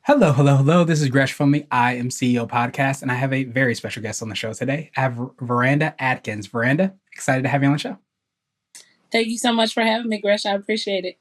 Hello, hello, hello. This is Gresh from the I Am CEO podcast, and I have a very special guest on the show today. I have Veranda Adkins. Veranda, excited to have you on the show. Thank you so much for having me, Gresh. I appreciate it.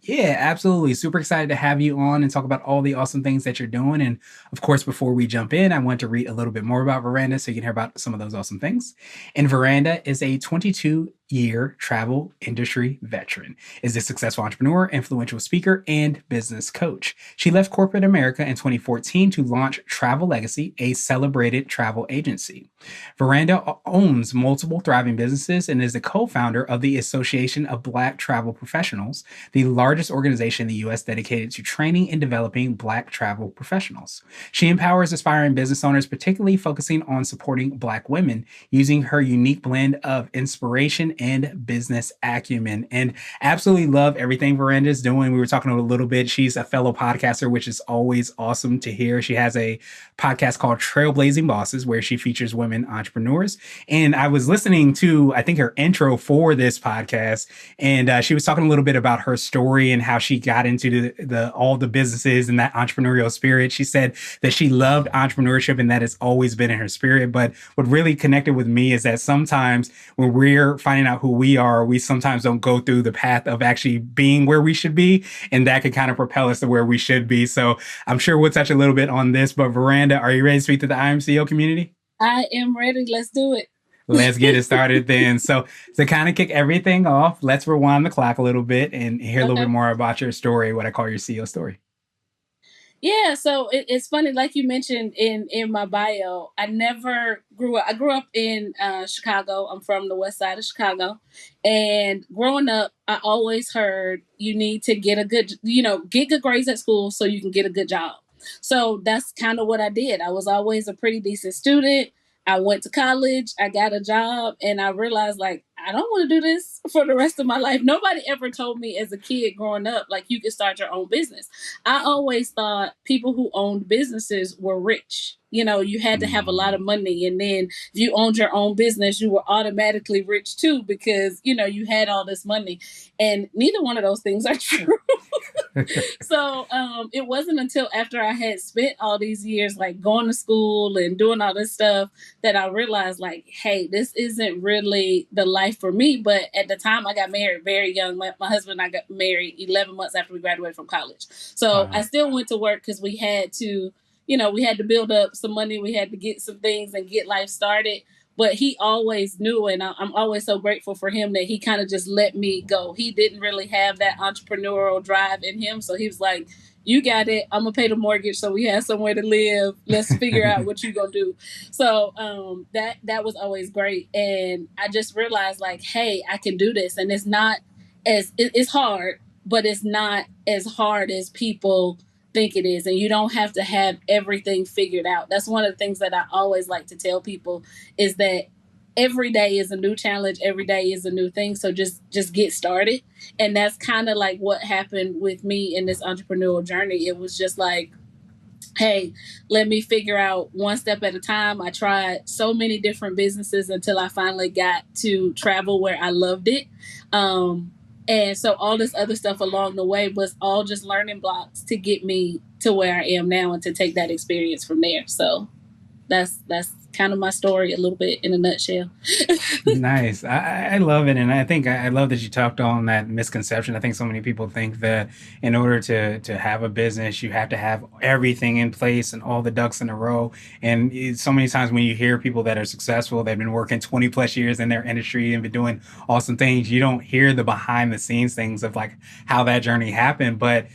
Yeah, absolutely. Super excited to have you on and talk about all the awesome things that you're doing. And of course, before we jump in, I want to read a little bit more about Veranda so you can hear about some of those awesome things. And Veranda is a 22-year travel industry veteran, is a successful entrepreneur, influential speaker, and business coach. She left corporate America in 2014 to launch Travel Legacy, a celebrated travel agency. Veranda owns multiple thriving businesses and is the co-founder of the Association of Black Travel Professionals, the largest organization in the US dedicated to training and developing Black travel professionals. She empowers aspiring business owners, particularly focusing on supporting Black women, using her unique blend of inspiration and business acumen. And absolutely love everything Veranda is doing. We were talking a little bit. She's a fellow podcaster, which is always awesome to hear. She has a podcast called Trailblazing Bosses, where she features women entrepreneurs. And I was listening to, I think, her intro for this podcast, and she was talking a little bit about her story and how she got into the all the businesses and that entrepreneurial spirit. She said that she loved entrepreneurship and that it's always been in her spirit. But what really connected with me is that sometimes when we're finding out who we are, we sometimes don't go through the path of actually being where we should be, and that can kind of propel us to where we should be. So I'm sure we'll touch a little bit on this. But Veranda, are you ready to speak to the IMCO community? I am ready. Let's do it. Let's get it started then. So, to kind of kick everything off, let's rewind the clock a little bit and hear a little bit Okay. more about your story, what I call your CEO story. Yeah, so it's funny, like you mentioned in my bio, I never grew up. I grew up in Chicago. I'm from the west side of Chicago. And growing up, I always heard you need to get a good, get good grades at school so you can get a good job. So that's kind of what I did. I was always a pretty decent student. I went to college, I got a job, and I realized like I don't want to do this for the rest of my life. Nobody ever told me as a kid growing up like you could start your own business. I always thought people who owned businesses were rich. You had to have a lot of money. And then if you owned your own business, you were automatically rich too because, you had all this money. And neither one of those things are true. So it wasn't until after I had spent all these years like going to school and doing all this stuff that I realized like, hey, this isn't really the life for me. But at the time I got married very young. My husband and I got married 11 months after we graduated from college. So I Wow. still went to work because we had to, we had to build up some money. We had to get some things and get life started. But he always knew, and I'm always so grateful for him that he kind of just let me go. He didn't really have that entrepreneurial drive in him. So he was like, you got it. I'm going to pay the mortgage so we have somewhere to live. Let's figure out what you're going to do. So that was always great. And I just realized like, hey, I can do this. And it's not it's hard, but it's not as hard as people think it is. And you don't have to have everything figured out. That's one of the things that I always like to tell people is that every day is a new challenge. Every day is a new thing. So just get started. And that's kind of like what happened with me in this entrepreneurial journey. It was just like, hey, let me figure out one step at a time. I tried so many different businesses until I finally got to travel where I loved it. And so all this other stuff along the way was all just learning blocks to get me to where I am now and to take that experience from there. So that's kind of my story a little bit in a nutshell. Nice. I love it. And I think I love that you talked on that misconception. I think so many people think that in order to have a business, you have to have everything in place and all the ducks in a row. And so many times when you hear people that are successful, they've been working 20 plus years in their industry and been doing awesome things, you don't hear the behind the scenes things of like how that journey happened. But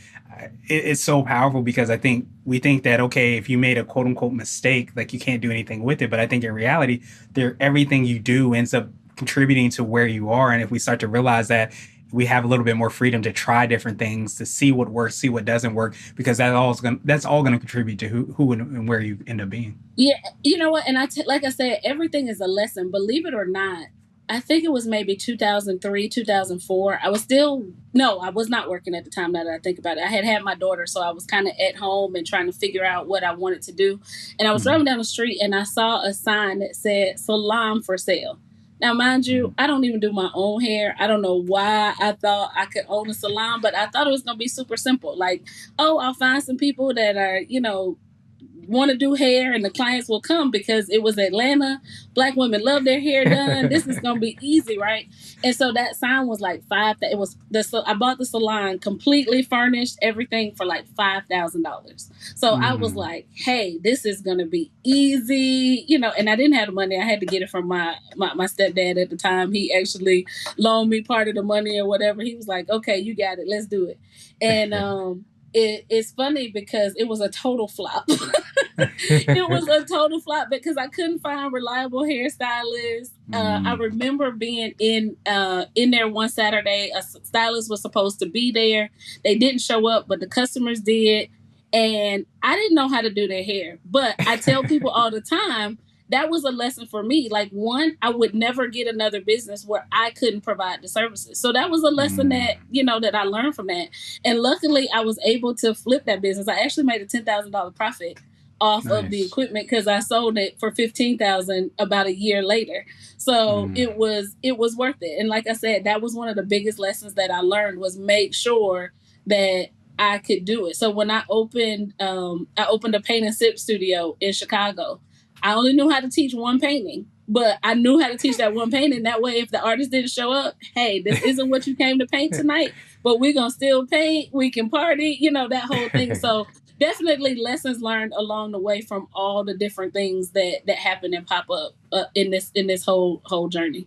it's so powerful because I think we think that okay, if you made a quote unquote mistake, like you can't do anything with it. But I think in reality, there everything you do ends up contributing to where you are. And if we start to realize that we have a little bit more freedom to try different things, to see what works, see what doesn't work, because that's all gonna contribute to who and where you end up being. Yeah, you know what? And like I said, everything is a lesson. Believe it or not, I think it was maybe 2003, 2004. I was not working at the time now that I think about it. I had my daughter, so I was kind of at home and trying to figure out what I wanted to do. And I was Mhm. driving down the street and I saw a sign that said salon for sale. Now, mind you, Mhm. I don't even do my own hair. I don't know why I thought I could own a salon, but I thought it was going to be super simple. Like, oh, I'll find some people that are, want to do hair and the clients will come because it was Atlanta. Black women love their hair done. This is going to be easy, right? And so that sign was like five. It was I bought the salon completely furnished, everything for like $5,000. So I was Mm. like, hey, this is going to be easy, and I didn't have the money. I had to get it from my stepdad at the time. He actually loaned me part of the money or whatever. He was like, okay, you got it. Let's do it. And it's funny because it was a total flop. It was a total flop because I couldn't find reliable hairstylists. I Mm. remember being in there one Saturday. A stylist was supposed to be there. They didn't show up, but the customers did, and I didn't know how to do their hair. But I tell people all the time that was a lesson for me. Like, one, I would never get another business where I couldn't provide the services. So that was a lesson Mm. that I learned from that. And luckily, I was able to flip that business. I actually made a $10,000 profit off of the Nice. equipment because I sold it for 15,000 about a year later. So Mm. it was worth it. And like I said, that was one of the biggest lessons that I learned was make sure that I could do it. So when I opened a paint and sip studio in Chicago. I only knew how to teach one painting, but I knew how to teach that one painting. That way, if the artist didn't show up, hey, this isn't what you came to paint tonight, but we're gonna still paint. We can party, that whole thing. So definitely lessons learned along the way from all the different things that happen and pop up in this whole journey.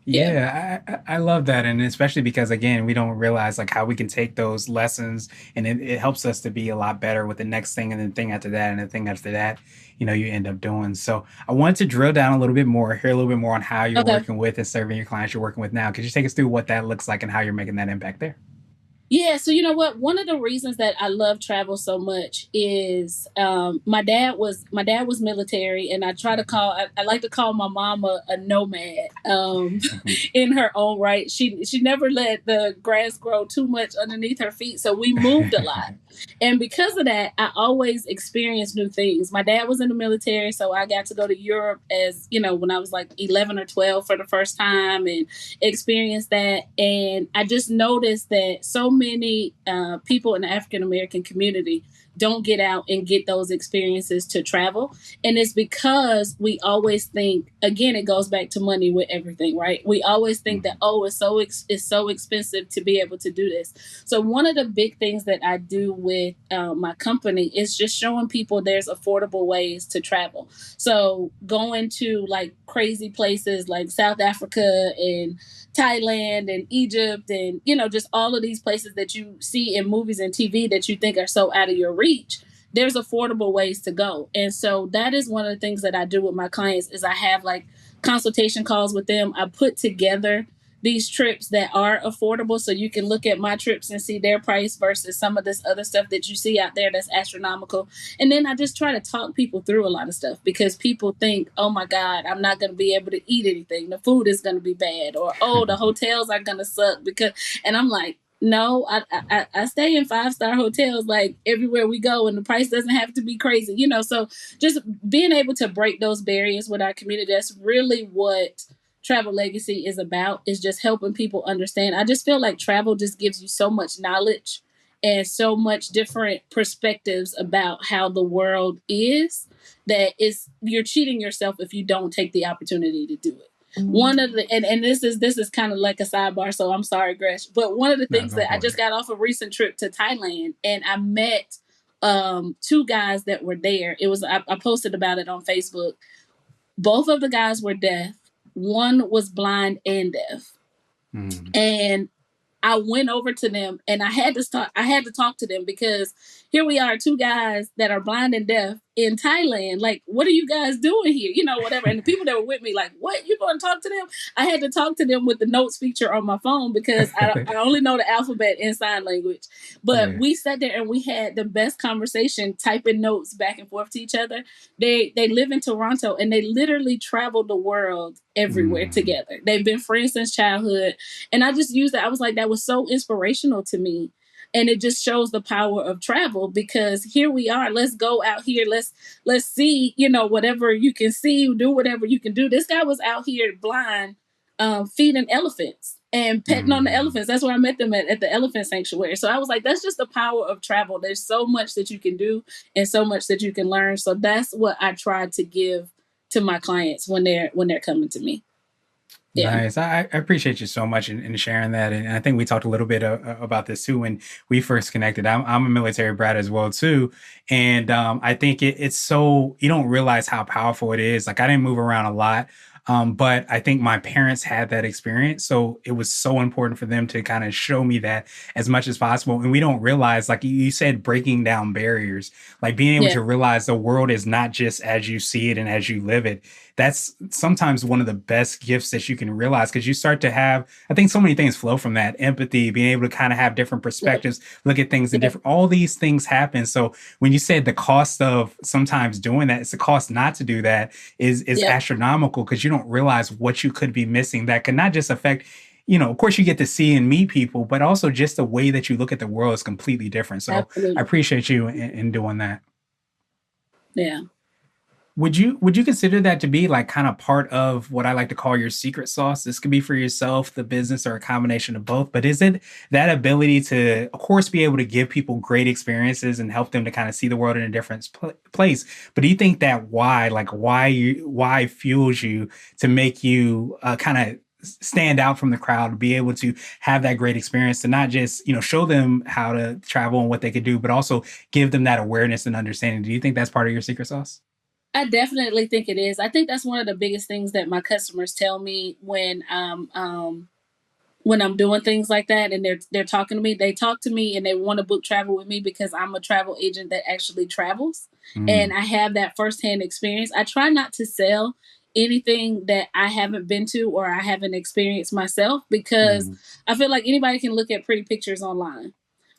Yeah. Yeah, I love that, and especially because again, we don't realize like how we can take those lessons, and it helps us to be a lot better with the next thing, and then the thing after that, and the thing after that. You end up doing. So I wanted to drill down a little bit more, hear a little bit more on how you're Okay. working with and serving your clients you're working with now. Could you take us through what that looks like and how you're making that impact there? Yeah, so you know what? One of the reasons that I love travel so much is my dad was military, and I like to call my mom a nomad. In her own right, she never let the grass grow too much underneath her feet, so we moved a lot. And because of that, I always experienced new things. My dad was in the military, so I got to go to Europe as when I was like 11 or 12 for the first time, and experienced that. And I just noticed that so many people in the African American community don't get out and get those experiences to travel. And it's because we always think, again, it goes back to money with everything, right? We always think that, oh, it's so expensive to be able to do this. So one of the big things that I do with my company is just showing people there's affordable ways to travel. So going to like crazy places like South Africa and Thailand and Egypt and just all of these places that you see in movies and TV that you think are so out of your reach, there's affordable ways to go. And so that is one of the things that I do with my clients is I have like consultation calls with them. I put together these trips that are affordable so you can look at my trips and see their price versus some of this other stuff that you see out there that's astronomical. And then I just try to talk people through a lot of stuff because people think, oh my God, I'm not going to be able to eat anything. The food is going to be bad. Or, oh, the hotels are going to suck. And I'm like, no, I stay in 5-star hotels like everywhere we go, and the price doesn't have to be crazy, So just being able to break those barriers with our community, that's really what Travel Legacy is about, is just helping people understand. I just feel like travel just gives you so much knowledge and so much different perspectives about how the world is that is you're cheating yourself if you don't take the opportunity to do it. One of the and this is kind of like a sidebar, so I'm sorry, Gresh. But one of the No, things go that I for just got off a recent trip to Thailand, and I met two guys that were there. I posted about it on Facebook. Both of the guys were deaf. One was blind and deaf. it. And I went over to them and I had to talk to them because here we are, two guys that are blind and deaf in Thailand. Like, what are you guys doing here? Whatever. And the people that were with me, like, what? You going to talk to them? I had to talk to them with the notes feature on my phone because I only know the alphabet in sign language. But Yeah. we sat there and we had the best conversation, typing notes back and forth to each other. They live in Toronto and they literally traveled the world everywhere Mm. together. They've been friends since childhood. And I just used that. I was like, that was so inspirational to me. And it just shows the power of travel because here we are. Let's go out here. Let's see, whatever you can see, do whatever you can do. This guy was out here blind feeding elephants and petting on the Mm. elephants. That's where I met them at the elephant sanctuary. So I was like, that's just the power of travel. There's so much that you can do and so much that you can learn. So that's what I try to give to my clients when they're coming to me. Yeah. Nice. I appreciate you so much in sharing that. And I think we talked a little bit about this too when we first connected. I'm a military brat as well too. And I think it's so, you don't realize how powerful it is. Like I didn't move around a lot. But I think my parents had that experience. So it was so important for them to kind of show me that as much as possible. And we don't realize, like you said, breaking down barriers, like being able Yeah. to realize the world is not just as you see it and as you live it. That's sometimes one of the best gifts that you can realize because you start to have, I think so many things flow from that empathy, being able to kind of have different Yep. perspectives, look at things in Yep. different, all these things happen. So when you said the cost of sometimes doing that, it's the cost not to do that is Yep. astronomical because you don't realize what you could be missing that could not just affect, of course you get to see and meet people, but also just the way that you look at the world is completely different. So I Absolutely. appreciate you in doing that. Yeah. Would you consider that to be like kind of part of what I like to call your secret sauce? This could be for yourself, the business, or a combination of both. But is it that ability to, of course, be able to give people great experiences and help them to kind of see the world in a different place? But do you think that why fuels you to make you kind of stand out from the crowd, to be able to have that great experience, to not just show them how to travel and what they could do, but also give them that awareness and understanding? Do you think that's part of your secret sauce? I definitely think it is. I think that's one of the biggest things that my customers tell me when I'm doing things like that and they're talking to me. They talk to me and they want to book travel with me because I'm a travel agent that actually travels and Mm. I have that firsthand experience. I try not to sell anything that I haven't been to or I haven't experienced myself because Mm. I feel like anybody can look at pretty pictures online.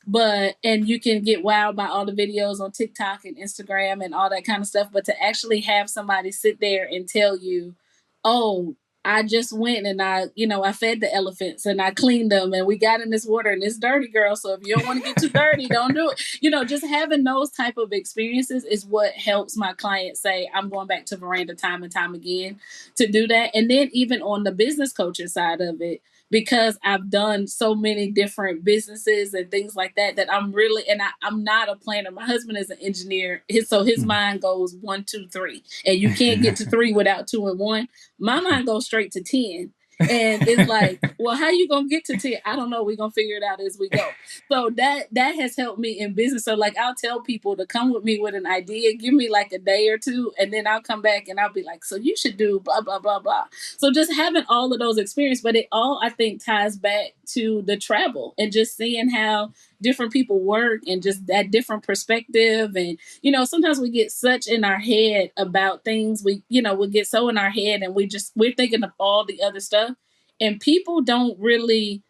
But and you can get wowed by all the videos on TikTok and Instagram and all that kind of stuff. But to actually have somebody sit there and tell you, oh, I just went and I fed the elephants and I cleaned them and we got in this water and it's dirty, girl. So if you don't want to get too dirty, don't do it. Just having those type of experiences is what helps my clients say, I'm going back to Veranda time and time again to do that. And then even on the business coaching side of it, because I've done so many different businesses and things like that, that I'm really, and I'm not a planner. My husband is an engineer. So his Mm. mind goes 1, 2, 3, and you can't get to three without two and one. My mind goes straight to 10. And it's like, well, how you gonna get to 10? I don't know. We're gonna figure it out as we go. So that has helped me in business. So like I'll tell people to come with me with an idea, give me like a day or two, and then I'll come back and I'll be like, so you should do blah blah blah blah. So just having all of those experiences, but it all I think ties back to the travel and just seeing how different people work and just that different perspective. And sometimes we get such in our head about things. We get so in our head and we're thinking of all the other stuff. And people don't really,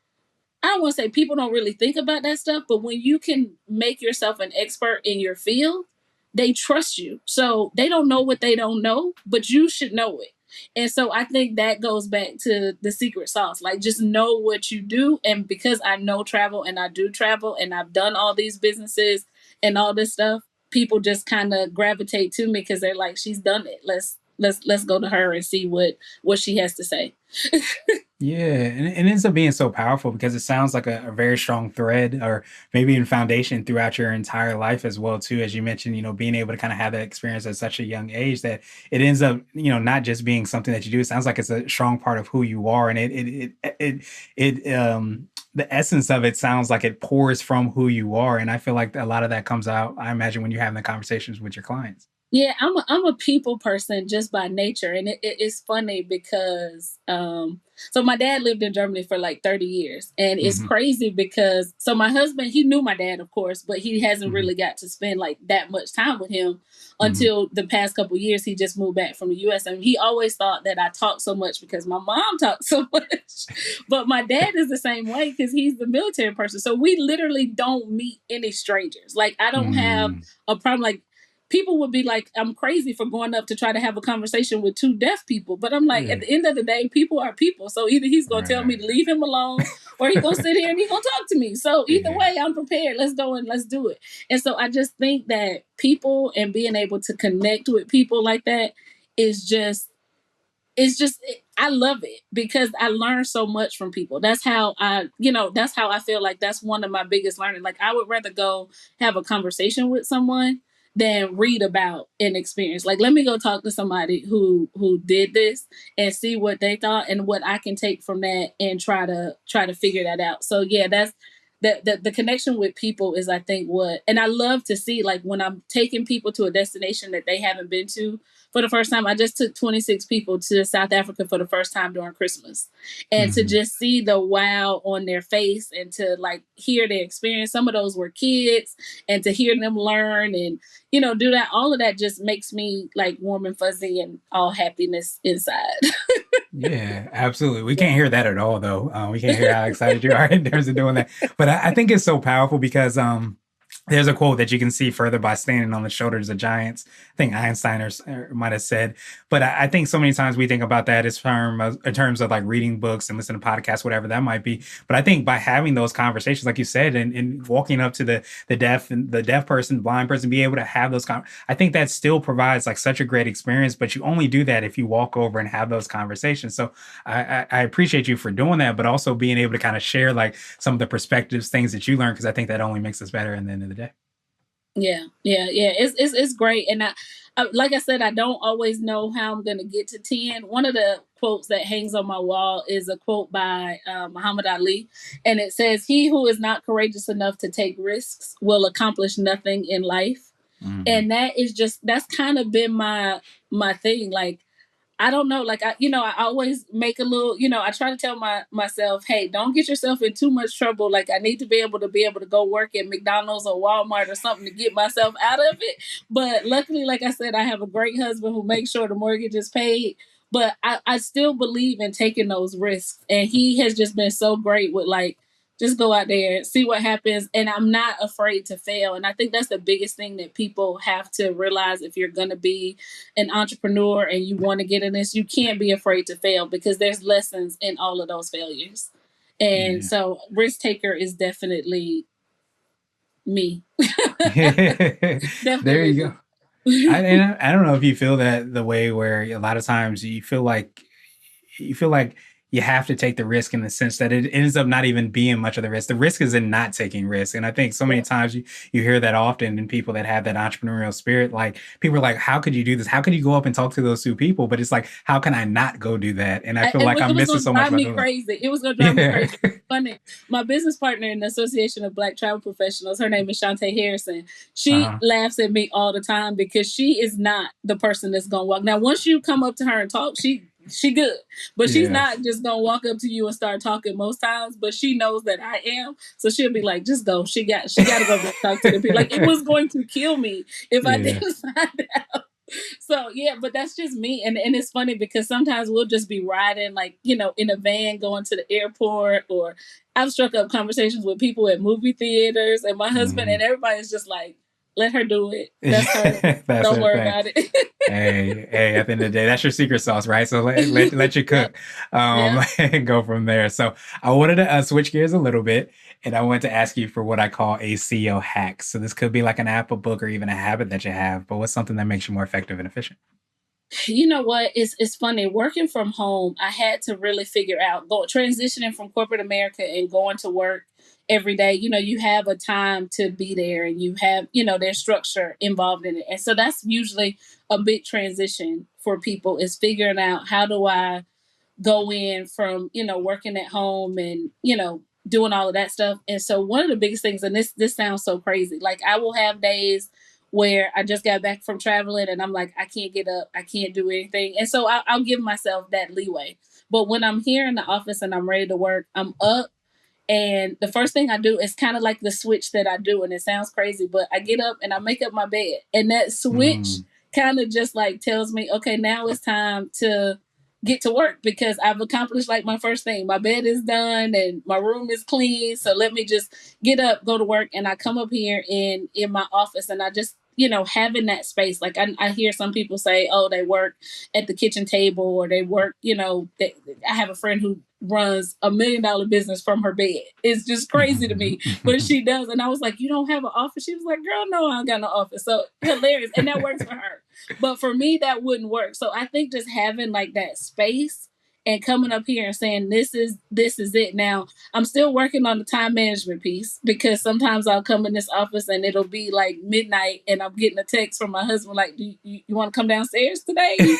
I don't want to say people don't really think about that stuff, but when you can make yourself an expert in your field, they trust you. So they don't know what they don't know, but you should know it. And so I think that goes back to the secret sauce. Like just know what you do. And because I know travel and I do travel and I've done all these businesses and all this stuff, people just kind of gravitate to me because they're like, she's done it. Let's go to her and see what she has to say. Yeah, and it ends up being so powerful because it sounds like a very strong thread or maybe even foundation throughout your entire life as well too. As you mentioned, being able to kind of have that experience at such a young age that it ends up, not just being something that you do. It sounds like it's a strong part of who you are, and the essence of it sounds like it pours from who you are, and I feel like a lot of that comes out, I imagine, when you're having the conversations with your clients. Yeah, I'm a people person just by nature, and it's funny because so my dad lived in Germany for like 30 years, and it's Hmm. crazy because so my husband he knew my dad, of course, but he hasn't Hmm. really got to spend like that much time with him Hmm. until the past couple years. He just moved back from the U.S. and he always thought that I talked so much because my mom talked so much, but my dad is the same way because he's the military person. So we literally don't meet any strangers. Like I don't have Mm. a problem like people would be like, I'm crazy for going up to try to have a conversation with two deaf people. But I'm like, at Yeah. the end of the day, people are people. So either he's gonna tell me Right. to leave him alone or he's gonna sit here and he's gonna talk to me. So either Yeah. way, I'm prepared. Let's go and let's do it. And so I just think that people and being able to connect with people like that is just it's just I love it because I learn so much from people. That's how I feel like that's one of my biggest learning. Like I would rather go have a conversation with someone than read about an experience. Like let me go talk to somebody who did this and see what they thought and what I can take from that and try to figure that out. So yeah, that's the connection with people is I think what, and I love to see like when I'm taking people to a destination that they haven't been to for the first time. I just took 26 people to South Africa for the first time during Christmas. And to Mhm. just see the wow on their face and to like hear their experience. Some of those were kids, and to hear them learn and, do that, all of that just makes me like warm and fuzzy and all happiness inside. Yeah, absolutely. We Yeah. can't hear that at all, though. We can't hear how excited you are in terms of doing that. But I think it's so powerful because there's a quote that you can see further by standing on the shoulders of giants. I think Einstein might have said. But I think so many times we think about that as in terms of like reading books and listening to podcasts, whatever that might be. But I think by having those conversations, like you said, and walking up to the deaf person, blind person, be able to have those I think that still provides like such a great experience. But you only do that if you walk over and have those conversations. So I appreciate you for doing that, but also being able to kind of share like some of the perspectives, things that you learn, because I think that only makes us better in the end of the day. Yeah, yeah, yeah. It's great, and like I said, I don't always know how I'm gonna get to 10. One of the quotes that hangs on my wall is a quote by Muhammad Ali, and it says, "He who is not courageous enough to take risks will accomplish nothing in life." Hmm. And that's kind of been my thing. Like I don't know. Like I always make a little, I try to tell myself, hey, don't get yourself in too much trouble. Like I need to be able to go work at McDonald's or Walmart or something to get myself out of it. But luckily, like I said, I have a great husband who makes sure the mortgage is paid. But I still believe in taking those risks. And he has just been so great with like, just go out there, see what happens. And I'm not afraid to fail. And I think that's the biggest thing that people have to realize if you're going to be an entrepreneur and you want to get in this, you can't be afraid to fail because there's lessons in all of those failures. And Yeah. so risk taker is definitely me. There Definitely you go. me. I don't know if you feel that the way where a lot of times you feel like you have to take the risk in the sense that it ends up not even being much of the risk. The risk is in not taking risk. And I think so many Yeah. times you hear that often in people that have that entrepreneurial spirit. Like people are like, how could you do this? How could you go up and talk to those two people? But it's like, how can I not go do that? And I feel like It I'm was missing going to so much drive about me doing that. crazy. It was going to drive me Yeah. crazy. Funny. My business partner in the Association of Black Travel Professionals, her name is Shantae Harrison. She Uh-huh. laughs at me all the time because she is not the person that's going to walk. Now, once you come up to her and talk, she good, but she's Yes. not just gonna walk up to you and start talking most times. But she knows that I am, so she'll be like, "Just go." She got to go talk to the people. Like it was going to kill me if I Yeah. didn't find out. So yeah, but that's just me, and it's funny because sometimes we'll just be riding like in a van going to the airport, or I've struck up conversations with people at movie theaters, and my husband and Mhm. everybody's just like, "Let her do it. That's her. That's Don't her worry thing. about it." Hey, at the end of the day, that's your secret sauce, right? So let you Yeah, cook, yeah. and go from there. So I wanted to switch gears a little bit, and I wanted to ask you for what I call a CEO hack. So this could be like an app, a book, or even a habit that you have, but what's something that makes you more effective and efficient? You know what? It's funny working from home. I had to really figure out go transitioning from corporate America and going to work every day. You have a time to be there, and you have there's structure involved in it, and so that's usually a big transition for people is figuring out how do I go in from working at home and doing all of that stuff. And so one of the biggest things, and this sounds so crazy, like I will have days where I just got back from traveling and I'm like, I can't get up, I can't do anything, and so I'll give myself that leeway. But when I'm here in the office and I'm ready to work, I'm up, and the first thing I do is kind of like the switch that I do. And it sounds crazy, but I get up and I make up my bed. And that switch Mm, kind of just like tells me, okay, now it's time to get to work because I've accomplished like my first thing. My bed is done and my room is clean. So let me just get up, go to work. And I come up here in my office and I just, having that space. Like I hear some people say, oh, they work at the kitchen table or they work, I have a friend who runs $1 million business from her bed. It's just crazy to me, but she does. And I was like, you don't have an office? She was like, girl, no, I don't got no office. So hilarious. And that works for her. But for me, that wouldn't work. So I think just having like that space and coming up here and saying this is it. Now I'm still working on the time management piece, because sometimes I'll come in this office and it'll be like midnight and I'm getting a text from my husband like, do you want to come downstairs today?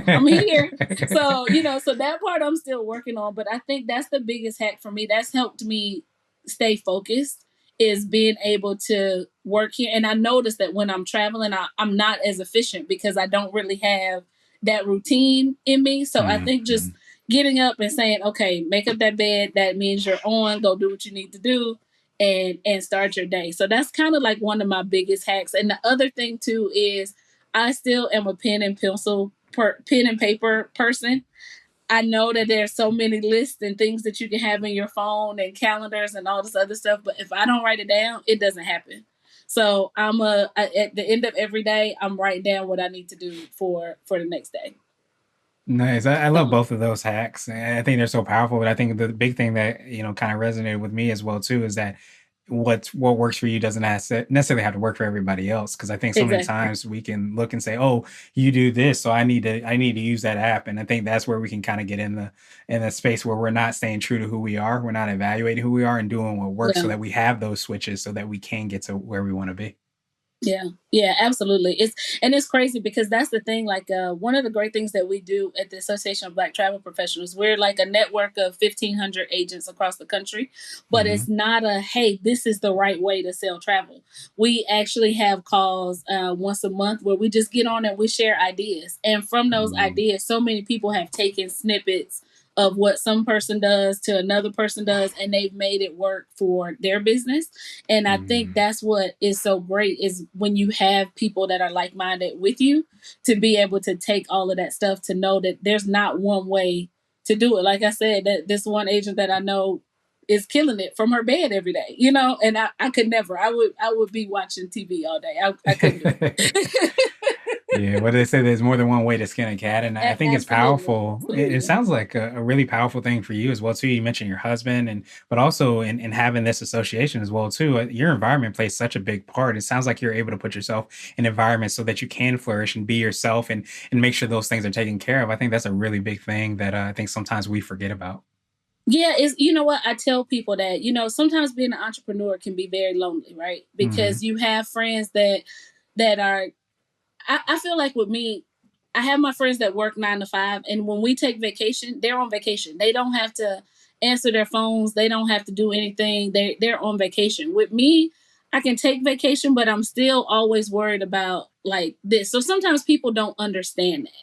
I'm here. So, so that part I'm still working on. But I think that's the biggest hack for me. That's helped me stay focused, is being able to work here. And I notice that when I'm traveling, I'm not as efficient because I don't really have that routine in me. So I think just Mhm. getting up and saying, okay, make up that bed, that means you're on, go do what you need to do, and start your day. So that's kind of like one of my biggest hacks. And the other thing too is I still am a pen and paper person. I know that there's so many lists and things that you can have in your phone and calendars and all this other stuff, but if I don't write it down, it doesn't happen. So at the end of every day, I'm writing down what I need to do for the next day. Nice. I love So both of those hacks. And I think they're so powerful. But I think the big thing that, kind of resonated with me as well too is that what works for you doesn't necessarily have to work for everybody else. Cause I think so many exactly. times we can look and say, oh, you do this, so I need to use that app. And I think that's where we can kind of get in the space where we're not staying true to who we are. We're not evaluating who we are and doing what works so Yeah. that we have those switches so that we can get to where we want to be. Yeah, yeah, absolutely. It's crazy because that's the thing. Like one of the great things that we do at the Association of Black Travel Professionals, we're like a network of 1,500 agents across the country. But Hmm. it's not a hey, this is the right way to sell travel. We actually have calls once a month where we just get on and we share ideas. And from those ideas, so many people have taken snippets of what some person does to another person does, and they've made it work for their business. And I think Hmm. that's what is so great, is when you have people that are like-minded with you, to be able to take all of that stuff, to know that there's not one way to do it. Like I said, that this one agent that I know is killing it from her bed every day, and I could never. I would be watching TV all day. I couldn't do it. Yeah, what do they say? There's more than one way to skin a cat, and I think it's Absolutely. powerful. It Absolutely. sounds like a really powerful thing for you as well too. You mentioned your husband, and but also in having this association as well too. Your environment plays such a big part. It sounds like you're able to put yourself in environments so that you can flourish and be yourself, and make sure those things are taken care of. I think that's a really big thing that I think sometimes we forget about. Yeah, is you know what I tell people that sometimes being an entrepreneur can be very lonely, right? Hmm. Because you have friends that are I feel like with me, I have my friends that work 9 to 5, and when we take vacation, they're on vacation. They don't have to answer their phones. They don't have to do anything. They're on vacation. With me, I can take vacation, but I'm still always worried about like this. So sometimes people don't understand that.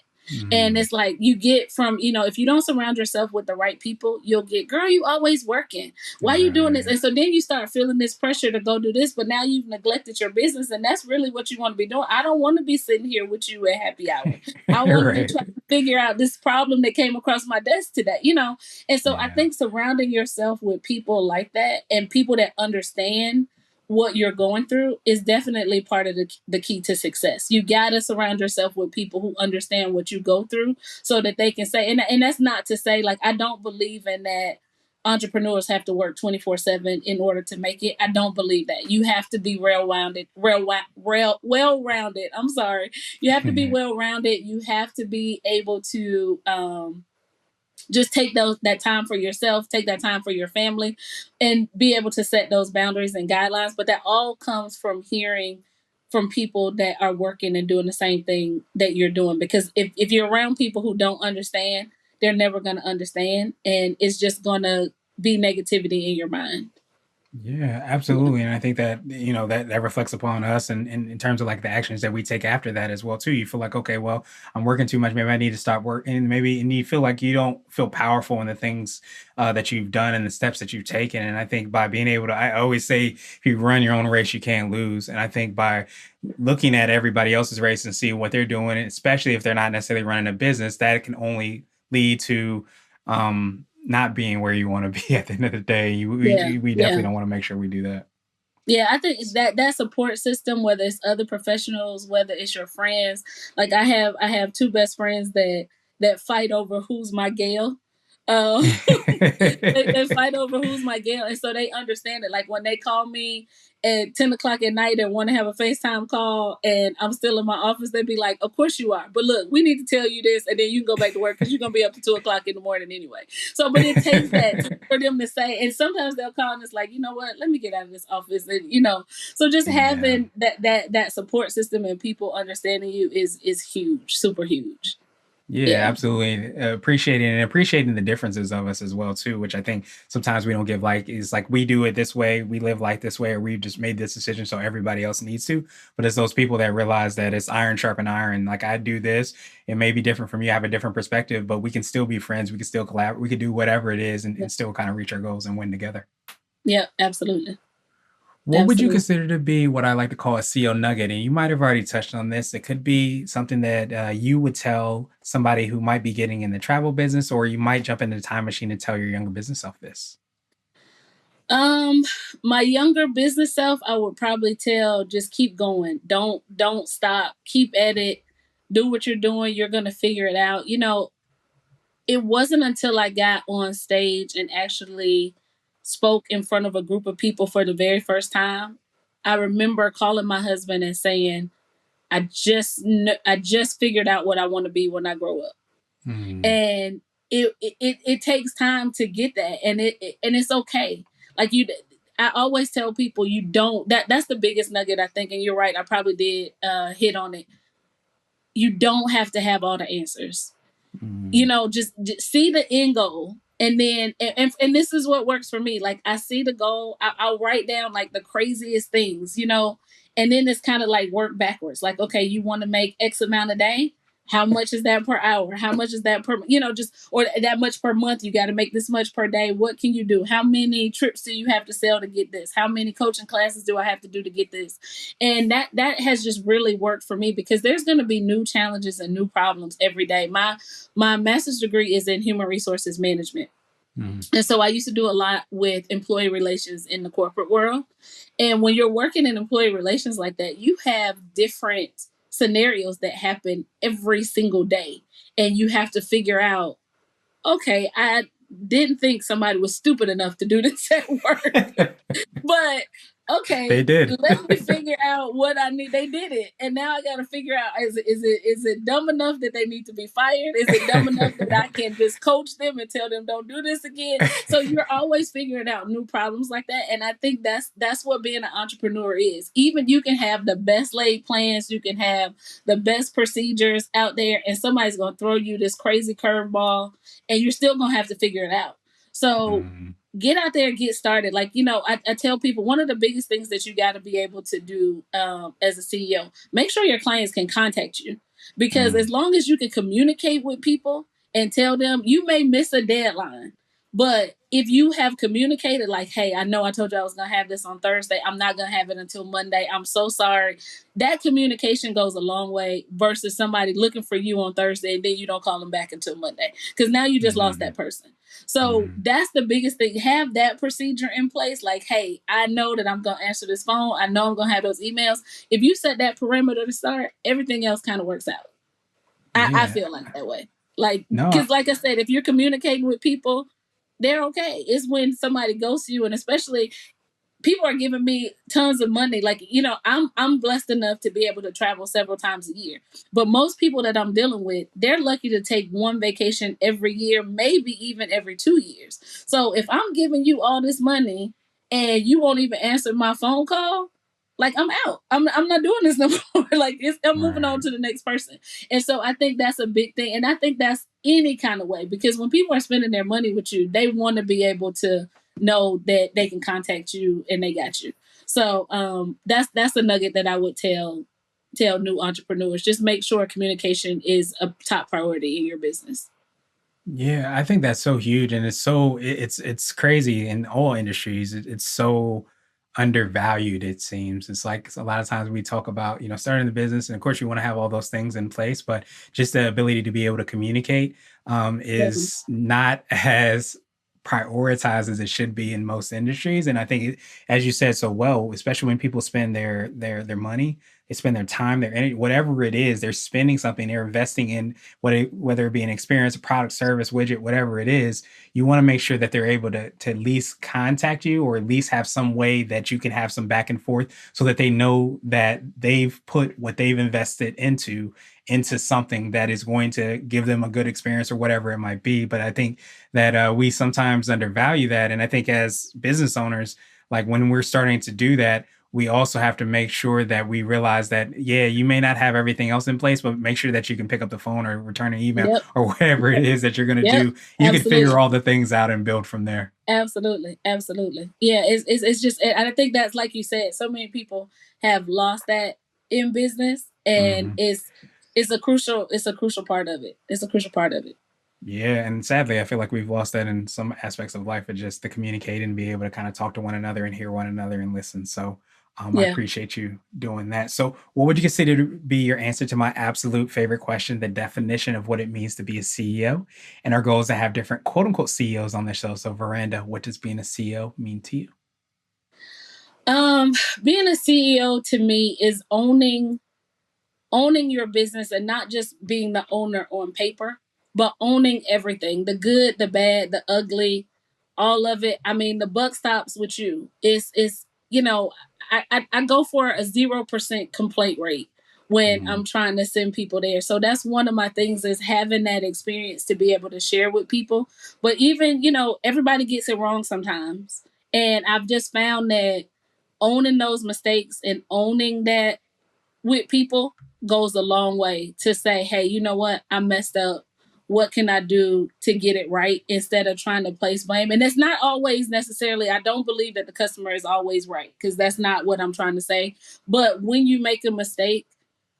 And Hmm. it's like you get from, if you don't surround yourself with the right people, you'll get, girl, you always working. Why are you doing this? Right. And so then you start feeling this pressure to go do this, but now you've neglected your business, and that's really what you want to be doing. I don't want to be sitting here with you at happy hour. I want to be Right. trying to figure out this problem that came across my desk today. And so I Yeah. think surrounding yourself with people like that, and people that understand what you're going through, is definitely part of the key to success. You got to surround yourself with people who understand what you go through, so that they can say, and that's not to say, like, I don't believe in that entrepreneurs have to work 24/7 in order to make it. I don't believe that. You have to be well rounded. I'm sorry. You have to be well rounded. You have to be able to just take that time for yourself, take that time for your family, and be able to set those boundaries and guidelines. But that all comes from hearing from people that are working and doing the same thing that you're doing. Because if you're around people who don't understand, they're never going to understand, and it's just going to be negativity in your mind. Yeah, Yeah. absolutely. And I think that, that reflects upon us and in terms of like the actions that we take after that as well too. You feel like, okay, well, I'm working too much. Maybe I need to stop working. And you feel like you don't feel powerful in the things that you've done and the steps that you've taken. And I think by being able to, I always say, if you run your own race, you can't lose. And I think by looking at everybody else's race and see what they're doing, especially if they're not necessarily running a business, that can only lead to not being where you want to be at the end of the day. Yeah. We definitely Yeah. don't want to make sure we do that. Yeah, I think that support system, whether it's other professionals, whether it's your friends, like I have two best friends that fight over who's my Gale. Um, they fight over who's my gal, and so they understand it. Like when they call me at 10 o'clock at night and want to have a FaceTime call, and I'm still in my office, they'd be like, "Of course you are, but look, we need to tell you this, and then you can go back to work because you're gonna be up to 2 o'clock in the morning anyway." So, but it takes that for them to say, and sometimes they'll call and it's like, you know what, let me get out of this office, and so just Yeah. having that support system and people understanding you is huge, super huge. Yeah, Yeah. absolutely. Appreciating the differences of us as well too, which I think sometimes we don't give like is like we do it this way, we live life this way, or we've just made this decision so everybody else needs to. But it's those people that realize that it's iron sharpen iron. Like I do this, it may be different from you, I have a different perspective, but we can still be friends, we can still collaborate, we can do whatever it is and still kind of reach our goals and win together. Yeah, absolutely. What would you Absolutely. consider to be what I like to call a CEO nugget? And you might have already touched on this. It could be something that you would tell somebody who might be getting in the travel business, or you might jump into the time machine and tell your younger business self this. Um, my younger business self, I would probably tell just keep going. Don't stop. Keep at it. Do what you're doing. You're gonna figure it out. It wasn't until I got on stage and actually spoke in front of a group of people for the very first time. I remember calling my husband and saying, I just figured out what I want to be when I grow up." Mm, And it takes time to get that, and it's okay. Like I always tell people, you don't that's the biggest nugget, I think, and you're right, I probably did hit on it. You don't have to have all the answers. mm, Just see the end goal, and then and this is what works for me. Like I see the goal, I'll write down like the craziest things, and then it's kind of like work backwards. Like, okay, you want to make X amount a day, how much is that per hour, how much is that per, just, or that much per month, you got to make this much per day. What can you do? How many trips do you have to sell to get this? How many coaching classes do I have to do to get this? And that has just really worked for me, because there's going to be new challenges and new problems every day. My master's degree is in human resources management. mm, And so I used to do a lot with employee relations in the corporate world. And when you're working in employee relations like that, you have different scenarios that happen every single day. And you have to figure out, okay, I didn't think somebody was stupid enough to do this at work. mm. But They okay, did. let me figure out what I need. They did it, and now I got to figure out, is it dumb enough that they need to be fired? Is it dumb enough that I can just coach them and tell them don't do this again? So you're always figuring out new problems like that, and I think that's what being an entrepreneur is. Even you can have the best laid plans, you can have the best procedures out there, and somebody's gonna throw you this crazy curveball, and you're still gonna have to figure it out. So Mm, get out there and get started. Like, I tell people, one of the biggest things that you got to be able to do as a CEO, make sure your clients can contact you. Because mm, as long as you can communicate with people and tell them, you may miss a deadline, but if you have communicated, like, hey, I know I told you I was going to have this on Thursday, I'm not going to have it until Monday, I'm so sorry. That communication goes a long way versus somebody looking for you on Thursday and then you don't call them back until Monday, because now you just lost mm, that person. So mm. that's the biggest thing. Have that procedure in place. Like, hey, I know that I'm going to answer this phone. I know I'm going to have those emails. If you set that perimeter to start, everything else kind of works out. I Yeah. feel like that way. Like, No. because like I said, if you're communicating with people, they're okay. It's when somebody ghosts you, and especially people are giving me tons of money. Like, I'm blessed enough to be able to travel several times a year. But most people that I'm dealing with, they're lucky to take one vacation every year, maybe even every 2 years. So if I'm giving you all this money and you won't even answer my phone call, like, I'm out. I'm not doing this no more. Like, I'm moving on Right. to the next person. And so I think that's a big thing. And I think that's any kind of way, because when people are spending their money with you, they want to be able to know that they can contact you and they got you. So that's a nugget that I would tell new entrepreneurs. Just make sure communication is a top priority in your business. Yeah, I think that's so huge, and it's crazy in all industries. It's so undervalued. It seems it's like a lot of times we talk about starting the business, and of course you want to have all those things in place, but just the ability to be able to communicate Definitely. is not as prioritized as it should be in most industries. And I think, as you said so well, especially when people spend their money, they spend their time, their energy, whatever it is, they're spending something, they're investing in whether it be an experience, a product, service, widget, whatever it is. You want to make sure that they're able to at least contact you, or at least have some way that you can have some back and forth, so that they know that they've put what they've invested into something that is going to give them a good experience or whatever it might be. But I think that we sometimes undervalue that. And I think as business owners, like when we're starting to do that, we also have to make sure that we realize that, yeah, you may not have everything else in place, but make sure that you can pick up the phone or return an email Yep. or whatever it is that you're going to Yep. do. You can figure Absolutely. all the things out and build from there. Absolutely, absolutely. Yeah, it's just, and I think that's like you said. So many people have lost that in business, and Hmm. it's a crucial part of it. It's a crucial part of it. Yeah, and sadly, I feel like we've lost that in some aspects of life, but just to communicate and be able to kind of talk to one another and hear one another and listen. So, I Yeah. appreciate you doing that. So, what would you consider to be your answer to my absolute favorite question, the definition of what it means to be a CEO? And our goal is to have different quote unquote CEOs on the show. So, Veranda, what does being a CEO mean to you? Um, Being a CEO to me is owning your business, and not just being the owner on paper, but owning everything, the good, the bad, the ugly, all of it. I mean, the buck stops with you. It's I go for a 0% complaint rate when Mhm. I'm trying to send people there. So that's one of my things, is having that experience to be able to share with people. But even, everybody gets it wrong sometimes. And I've just found that owning those mistakes and owning that with people goes a long way to say, hey, you know what? I messed up. What can I do to get it right, instead of trying to place blame? And it's not always necessarily, I don't believe that the customer is always right, because that's not what I'm trying to say. But when you make a mistake,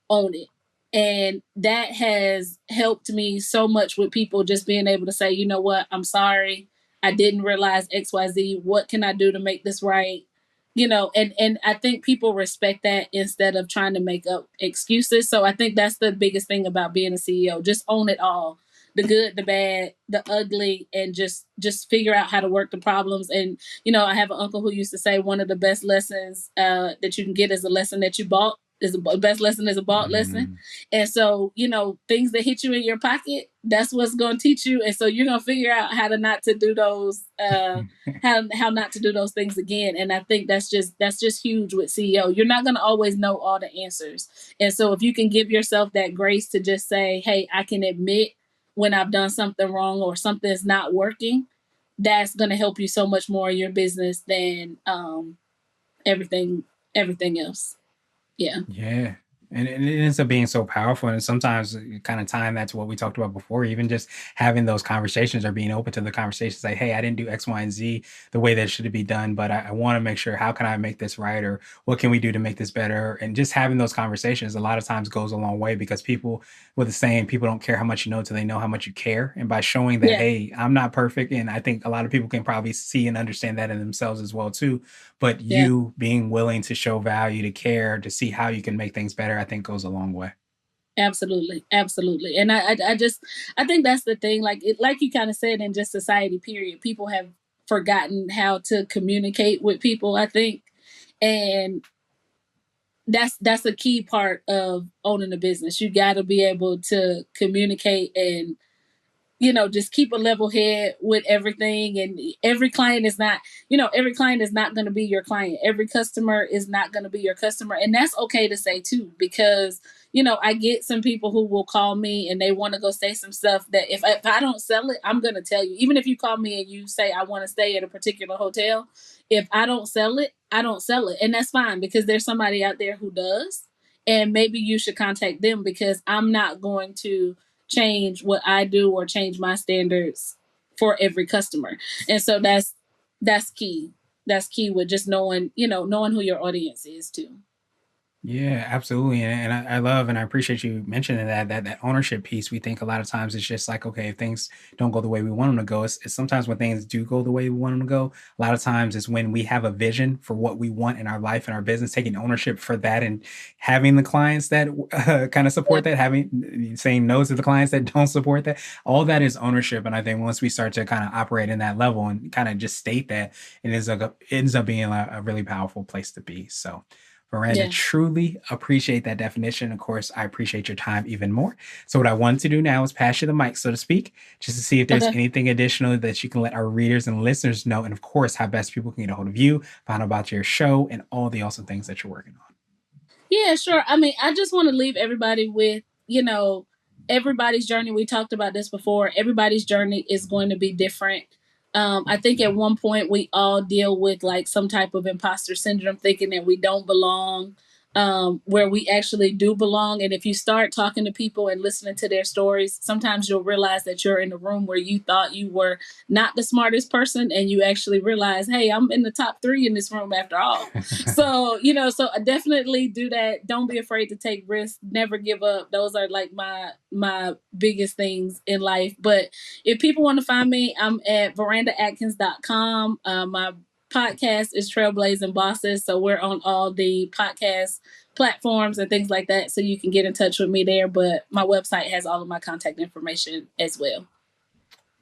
own it. And that has helped me so much with people, just being able to say, you know what, I'm sorry. I didn't realize XYZ. What can I do to make this right? And I think people respect that, instead of trying to make up excuses. So I think that's the biggest thing about being a CEO. Just own it all. The good, the bad, the ugly, and just figure out how to work the problems. And I have an uncle who used to say, one of the best lessons that you can get is a lesson that you bought, is the best lesson is a bought lesson. Mhm. And so, things that hit you in your pocket, that's what's going to teach you. And so you're going to figure out how to not to do those, how not to do those things again. And I think that's just huge with CEO. You're not going to always know all the answers. And so if you can give yourself that grace to just say, hey, I can admit when I've done something wrong or something's not working, that's going to help you so much more in your business than everything everything else. Yeah. Yeah. And it ends up being so powerful. And sometimes you kind of time that to what we talked about before, even just having those conversations or being open to the conversations like, hey, I didn't do X, Y, and Z the way that it should be done, but I want to make sure, how can I make this right? Or what can we do to make this better? And just having those conversations a lot of times goes a long way, because people, with the saying, people don't care how much you know till they know how much you care. And by showing that, Yeah. hey, I'm not perfect. And I think a lot of people can probably see and understand that in themselves as well, too. But Yeah. you being willing to show value, to care, to see how you can make things better, I think goes a long way. Absolutely, absolutely. And I think that's the thing. Like you kind of said, in just society, period, people have forgotten how to communicate with people, I think. And that's a key part of owning a business. You got to be able to communicate, and just keep a level head with everything. And every client is not going to be your client. Every customer is not going to be your customer. And that's okay to say too, because, I get some people who will call me and they want to go say some stuff that if I don't sell it, I'm going to tell you. Even if you call me and you say, I want to stay at a particular hotel, if I don't sell it, I don't sell it. And that's fine, because there's somebody out there who does. And maybe you should contact them, because I'm not going to change what I do or change my standards for every customer. And so that's key. That's key with just knowing who your audience is too. Yeah, absolutely. And I love and I appreciate you mentioning that ownership piece. We think a lot of times it's just like, okay, if things don't go the way we want them to go, it's sometimes when things do go the way we want them to go, a lot of times it's when we have a vision for what we want in our life and our business, taking ownership for that and having the clients that kind of Yeah, support that, having saying no to the clients that don't support that. All that is ownership. And I think once we start to kind of operate in that level and kind of just state that, it ends up being a really powerful place to be. So Miranda, yeah. truly appreciate that definition. Of course, I appreciate your time even more. So, what I want to do now is pass you the mic, so to speak, just to see if there's Okay. anything additional that you can let our readers and listeners know. And of course, how best people can get a hold of you, find out about your show, and all the awesome things that you're working on. Yeah, sure. I mean, I just want to leave everybody with, everybody's journey. We talked about this before. Everybody's journey is going to be different. I think at one point we all deal with like some type of imposter syndrome, thinking that we don't belong, where we actually do belong. And if you start talking to people and listening to their stories, sometimes you'll realize that you're in a room where you thought you were not the smartest person, and you actually realize, hey, I'm in the top three in this room after all. So so definitely do that. Don't be afraid to take risks. Never give up. Those are like my biggest things in life. But if people want to find me, I'm at verandaadkins.com. My podcast is Trailblazing Bosses, so we're on all the podcast platforms and things like that, so you can get in touch with me there. But my website has all of my contact information as well.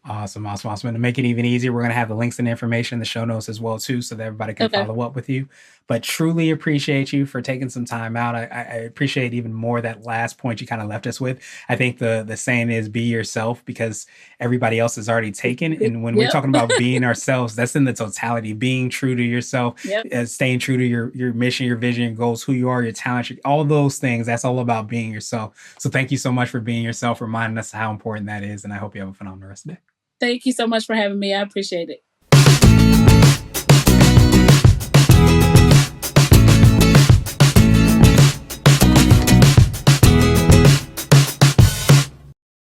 Awesome, awesome, awesome. And to make it even easier, we're going to have the links and information in the show notes as well too, so that everybody can Okay. follow up with you. But truly appreciate you for taking some time out. I appreciate even more that last point you kind of left us with. I think the saying is be yourself because everybody else is already taken. And when we're Yep. talking about being ourselves, that's in the totality. Being true to yourself, Yep. staying true to your mission, your vision, your goals, who you are, your talents, all those things. That's all about being yourself. So thank you so much for being yourself, reminding us how important that is. And I hope you have a phenomenal rest of the day. Thank you so much for having me. I appreciate it.